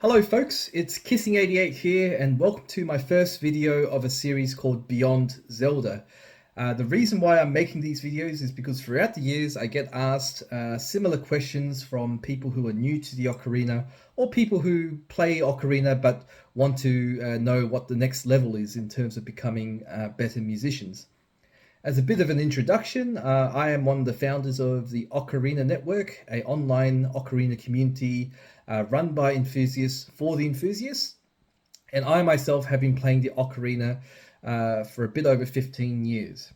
Hello folks, it's Kissing88 here and welcome to my first video of a series called Beyond Zelda. The reason why I'm making these videos is because throughout the years I get asked similar questions from people who are new to the Ocarina or people who play Ocarina but want to know what the next level is in terms of becoming better musicians. As a bit of an introduction, I am one of the founders of the Ocarina Network, an online ocarina community run by enthusiasts for the enthusiasts. And I myself have been playing the ocarina for a bit over 15 years.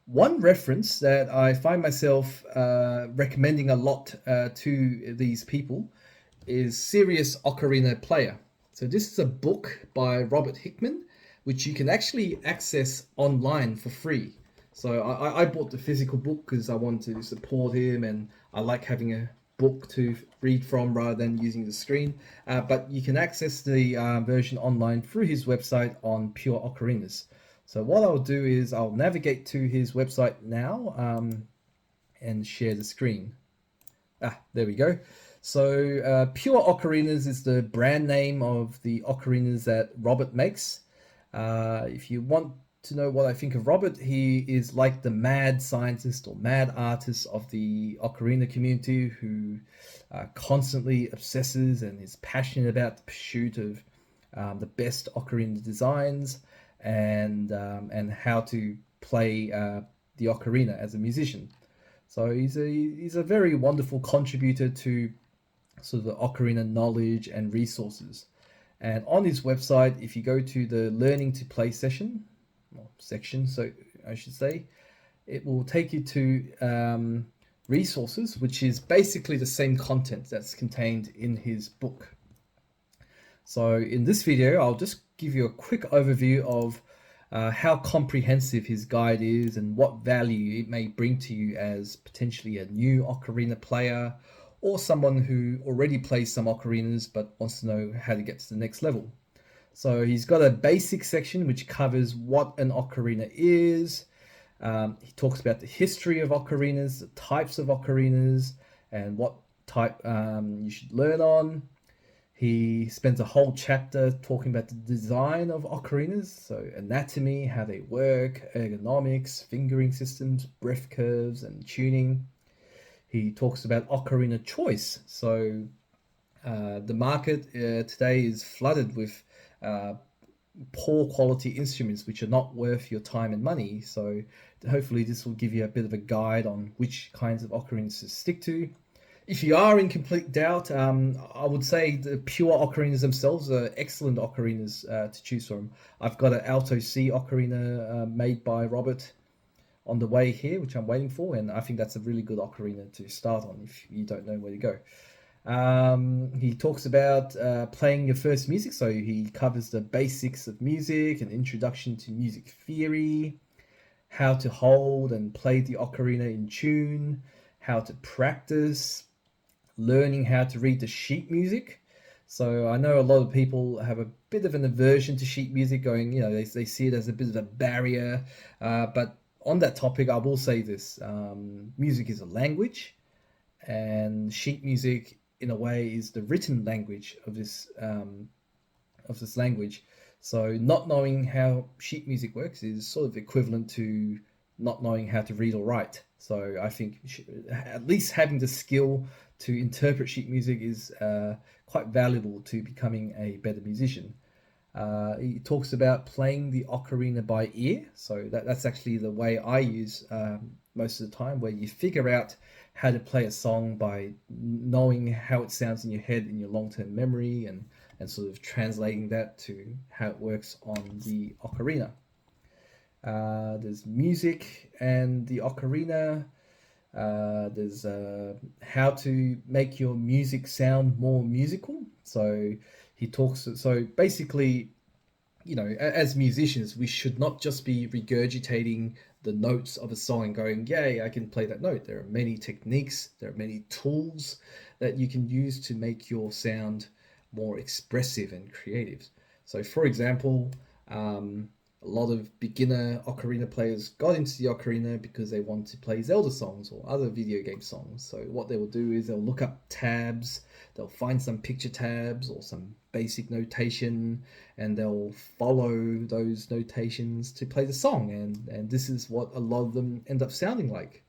One reference that I find myself recommending a lot to these people is Serious Ocarina Player. So this is a book by Robert Hickman, which you can actually access online for free. So I bought the physical book because I want to support him and I like having a book to read from rather than using the screen. But you can access the version online through his website on Pure Ocarinas. So what I'll do is I'll navigate to his website now and share the screen. There we go. So Pure Ocarinas is the brand name of the ocarinas that Robert makes. If you want to know what I think of Robert, he is like the mad scientist or mad artist of the ocarina community who constantly obsesses and is passionate about the pursuit of the best ocarina designs and how to play the ocarina as a musician. So he's a very wonderful contributor to sort of the ocarina knowledge and resources. And on his website, if you go to the Learning to Play section, so I should say, it will take you to resources, which is basically the same content that's contained in his book. So in this video, I'll just give you a quick overview of how comprehensive his guide is and what value it may bring to you as potentially a new ocarina player or someone who already plays some ocarinas but wants to know how to get to the next level. So he's got a basic section which covers what an ocarina is. He talks about the history of ocarinas, the types of ocarinas, and what type you should learn on. He spends a whole chapter talking about the design of ocarinas, so anatomy, how they work, ergonomics, fingering systems, breath curves, and tuning. He talks about Ocarina Choice. So the market today is flooded with poor quality instruments which are not worth your time and money. So hopefully this will give you a bit of a guide on which kinds of ocarinas to stick to. If you are in complete doubt, I would say the pure ocarinas themselves are excellent ocarinas to choose from. I've got an Alto C ocarina made by Robert on the way here, which I'm waiting for, and I think that's a really good ocarina to start on if you don't know where to go. He talks about playing your first music, so he covers the basics of music, an introduction to music theory, how to hold and play the ocarina in tune, how to practice, learning how to read the sheet music. So I know a lot of people have a bit of an aversion to sheet music, going, they see it as a bit of a barrier, but on that topic, I will say this, music is a language, and sheet music in a way is the written language of this language. So not knowing how sheet music works is sort of equivalent to not knowing how to read or write. So I think at least having the skill to interpret sheet music is quite valuable to becoming a better musician. He talks about playing the ocarina by ear. So that's actually the way I use most of the time, where you figure out how to play a song by knowing how it sounds in your head in your long-term memory and sort of translating that to how it works on the ocarina. There's music and the ocarina. There's how to make your music sound more musical. So he talks, so basically, as musicians, we should not just be regurgitating the notes of a song and going, yay, I can play that note. There are many techniques, there are many tools that you can use to make your sound more expressive and creative. So for example, A lot of beginner ocarina players got into the ocarina because they want to play Zelda songs or other video game songs. So what they will do is they'll look up tabs, they'll find some picture tabs or some basic notation, and they'll follow those notations to play the song. And this is what a lot of them end up sounding like.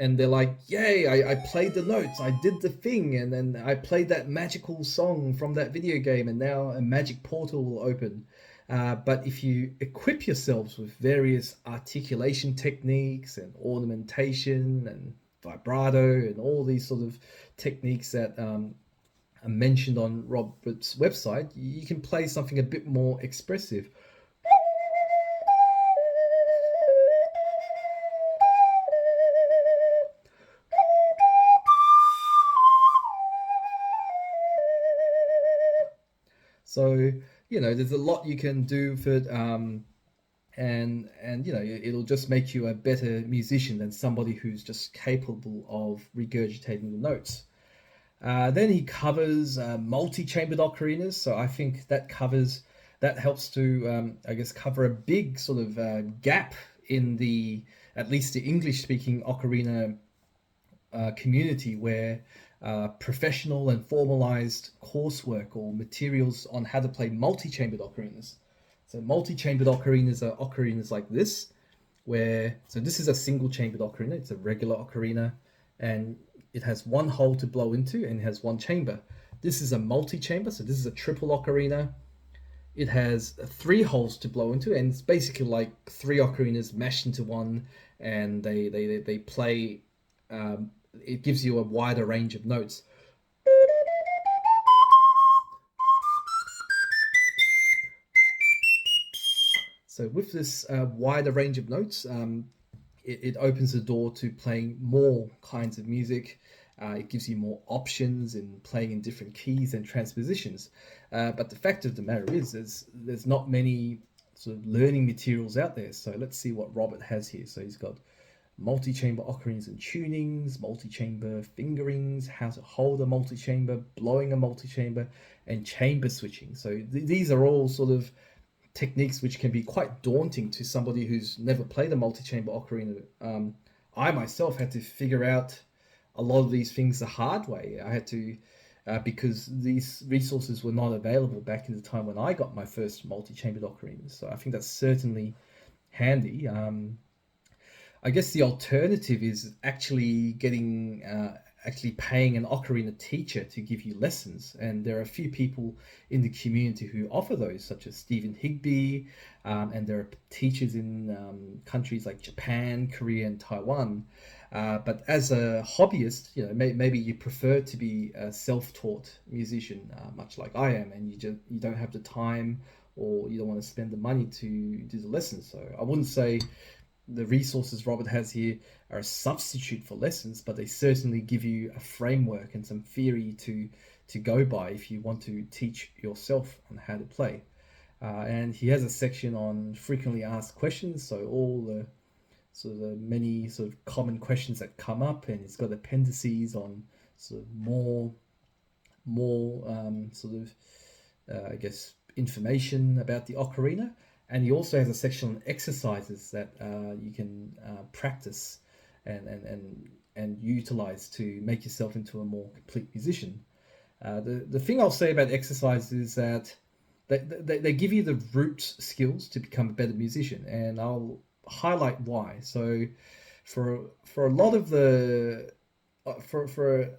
And they're like, "Yay! I played the notes, I did the thing, and then I played that magical song from that video game, and now a magic portal will open." But if you equip yourselves with various articulation techniques and ornamentation and vibrato and all these sort of techniques that are mentioned on Robert's website, you can play something a bit more expressive. So there's a lot you can do for it, and it'll just make you a better musician than somebody who's just capable of regurgitating the notes. Then he covers multi-chambered ocarinas, so I think that helps to I guess cover a big sort of gap in the at least the English-speaking ocarina community where professional and formalized coursework or materials on how to play multi-chambered ocarinas. So multi-chambered ocarinas are ocarinas like this, so this is a single-chambered ocarina. It's a regular ocarina, and it has one hole to blow into and it has one chamber. This is a multi-chamber, so this is a triple ocarina. It has three holes to blow into, and it's basically like three ocarinas mashed into one, and they play. It gives you a wider range of notes. So with this wider range of notes, it opens the door to playing more kinds of music. It gives you more options in playing in different keys and transpositions. But the fact of the matter is, there's not many sort of learning materials out there. So let's see what Robert has here. So he's got multi-chamber ocarinas and tunings, multi-chamber fingerings, how to hold a multi-chamber, blowing a multi-chamber, and chamber switching. So these are all sort of techniques which can be quite daunting to somebody who's never played a multi-chamber ocarina. I myself had to figure out a lot of these things the hard way. I had to because these resources were not available back in the time when I got my first multi-chambered ocarina. So I think that's certainly handy. I guess the alternative is actually paying an ocarina teacher to give you lessons, and there are a few people in the community who offer those, such as Stephen Higby, and there are teachers in countries like Japan, Korea, and Taiwan. But as a hobbyist, maybe you prefer to be a self-taught musician, much like I am, and you don't have the time or you don't want to spend the money to do the lessons. So I wouldn't say the resources Robert has here are a substitute for lessons, but they certainly give you a framework and some theory to go by if you want to teach yourself on how to play. And he has a section on frequently asked questions, so all the sort of the many sort of common questions that come up, and he's got appendices on sort of more sort of I guess information about the ocarina. And he also has a section on exercises that you can practice and utilize to make yourself into a more complete musician. The thing I'll say about exercises is that they give you the root skills to become a better musician, and I'll highlight why. So for a lot of the for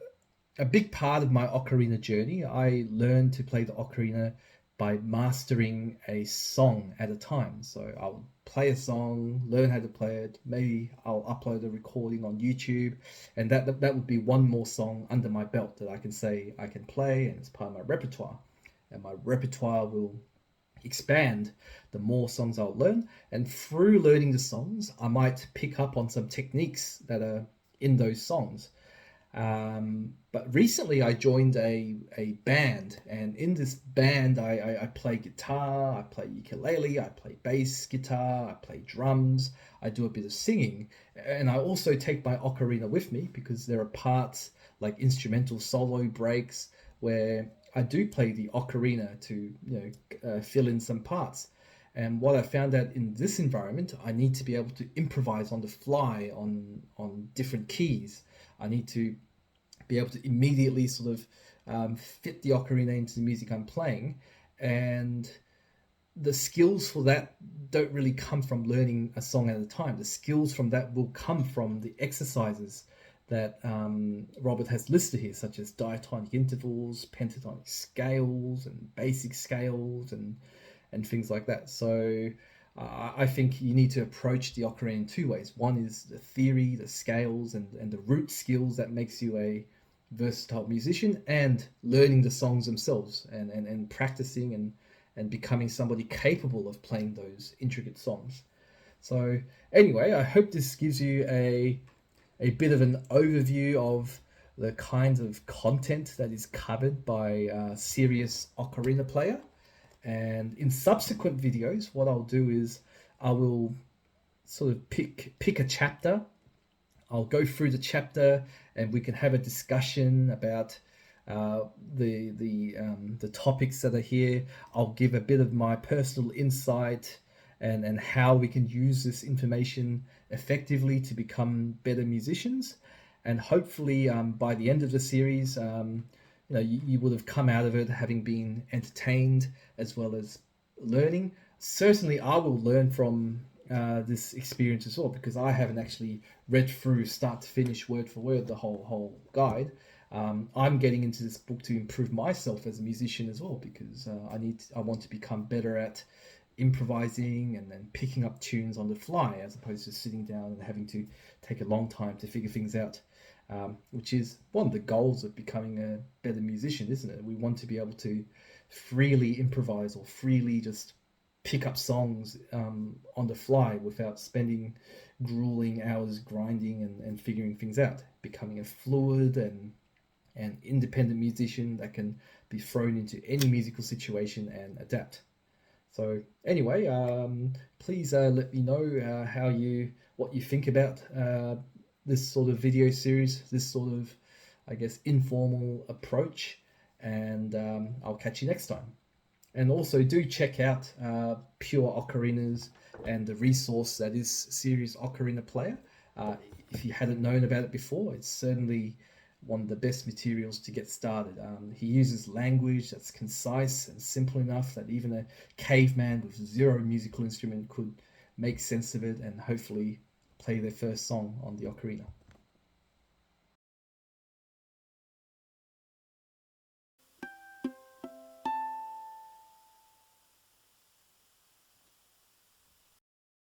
a big part of my ocarina journey, I learned to play the ocarina by mastering a song at a time. So I'll play a song, learn how to play it. Maybe I'll upload a recording on YouTube, and that would be one more song under my belt that I can say I can play, and it's part of my repertoire. And my repertoire will expand the more songs I'll learn. And through learning the songs, I might pick up on some techniques that are in those songs. But recently I joined a band, and in this band I play guitar, I play ukulele, I play bass guitar, I play drums, I do a bit of singing, and I also take my ocarina with me because there are parts like instrumental solo breaks where I do play the ocarina to fill in some parts. And what I found out in this environment, I need to be able to improvise on the fly on different keys. I need to be able to immediately sort of fit the ocarina into the music I'm playing. And the skills for that don't really come from learning a song at a time. The skills from that will come from the exercises that Robert has listed here, such as diatonic intervals, pentatonic scales, and basic scales, and things like that. So I think you need to approach the ocarina in two ways. One is the theory, the scales, and the root skills that makes you a versatile musician, and learning the songs themselves and practicing and becoming somebody capable of playing those intricate songs. So anyway, I hope this gives you a bit of an overview of the kinds of content that is covered by Serious Ocarina Player. And in subsequent videos, what I'll do is I will sort of pick a chapter. I'll go through the chapter, and we can have a discussion about uh, the topics that are here. I'll give a bit of my personal insight and how we can use this information effectively to become better musicians. And hopefully, by the end of the series, you would have come out of it having been entertained as well as learning. Certainly, I will learn from this experience as well, because I haven't actually read through start to finish, word for word, the whole guide. I'm getting into this book to improve myself as a musician as well, because I want to become better at improvising and then picking up tunes on the fly, as opposed to sitting down and having to take a long time to figure things out. Which is one of the goals of becoming a better musician, isn't it? We want to be able to freely improvise or freely just pick up songs on the fly without spending grueling hours grinding and figuring things out. Becoming a fluid and independent musician that can be thrown into any musical situation and adapt. So anyway, please let me know what you think about this sort of video series, this sort of, I guess, informal approach, and I'll catch you next time. And also do check out Pure Ocarinas and the resource that is Series Ocarina Player. If you hadn't known about it before, it's certainly one of the best materials to get started. He uses language that's concise and simple enough that even a caveman with zero musical instrument could make sense of it and hopefully play their first song on the ocarina.